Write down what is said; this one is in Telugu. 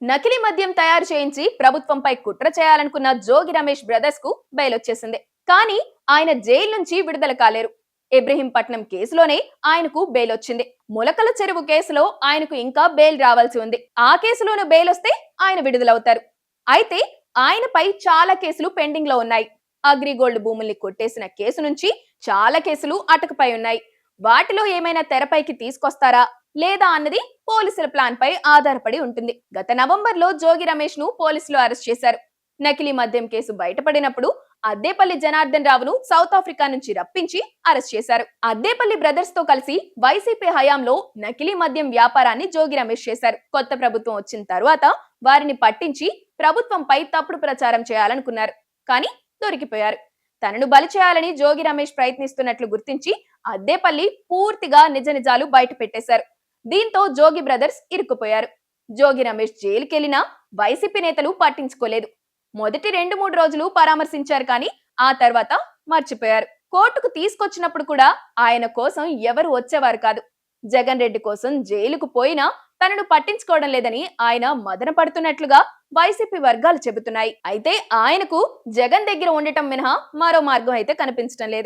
నకిలీ మద్యం తయారు చేయించి ప్రభుత్వంపై కుట్ర చేయాలనుకున్న జోగి రమేష్ బ్రదర్స్ కు బెయిల్ వచ్చేసింది. కానీ ఆయన జైలు నుంచి విడుదల కాలేరు. ఇబ్రహీంపట్నం కేసులోనే ఆయనకు బెయిల్ వచ్చింది. ములకల చెరువు కేసులో ఆయనకు ఇంకా బెయిల్ రావాల్సి ఉంది. ఆ కేసులోనూ బెయిల్ వస్తే ఆయన విడుదలవుతారు. అయితే ఆయనపై చాలా కేసులు పెండింగ్ లో ఉన్నాయి. అగ్రిగోల్డ్ భూముల్ని కొట్టేసిన కేసు నుంచి చాలా కేసులు అటకపై ఉన్నాయి. వాటిలో ఏమైనా తెరపైకి తీసుకొస్తారా లేదా అన్నది పోలీసుల ప్లాన్ పై ఆధారపడి ఉంటుంది. గత నవంబర్ లో జోగి రమేష్ ను పోలీసులు అరెస్ట్ చేశారు. నకిలీ మద్యం కేసు బయటపడినప్పుడు అద్దేపల్లి జనార్దన్ రావును సౌత్ ఆఫ్రికా నుంచి రప్పించి అరెస్ట్ చేశారు. అద్దేపల్లి బ్రదర్స్ తో కలిసి వైసీపీ హయాంలో నకిలీ మద్యం వ్యాపారాన్ని జోగి రమేష్ చేశారు. కొత్త ప్రభుత్వం వచ్చిన తర్వాత వారిని పట్టించి ప్రభుత్వంపై తప్పుడు ప్రచారం చేయాలనుకున్నారు. కానీ దొరికిపోయారు. తనను బలి చేయాలని జోగి రమేష్ ప్రయత్నిస్తున్నట్లు గుర్తించి అద్దేపల్లి పూర్తిగా నిజ నిజాలు బయట పెట్టేశారు. దీంతో జోగి బ్రదర్స్ ఇరుక్కుపోయారు. జోగి రమేష్ జైలుకెళ్లినా వైసీపీ నేతలు పట్టించుకోలేదు. మొదటి 2-3 రోజులు పరామర్శించారు, కానీ ఆ తర్వాత మర్చిపోయారు. కోర్టుకు తీసుకొచ్చినప్పుడు కూడా ఆయన కోసం ఎవరు వచ్చేవారు కాదు. జగన్ రెడ్డి కోసం జైలుకు పోయినా తనను పట్టించుకోవడం లేదని ఆయన మదన పడుతున్నట్లుగా వైసీపీ వర్గాలు చెబుతున్నాయి. అయితే ఆయనకు జగన్ దగ్గర ఉండటం మినహా మరో మార్గం అయితే కనిపించడం లేదు.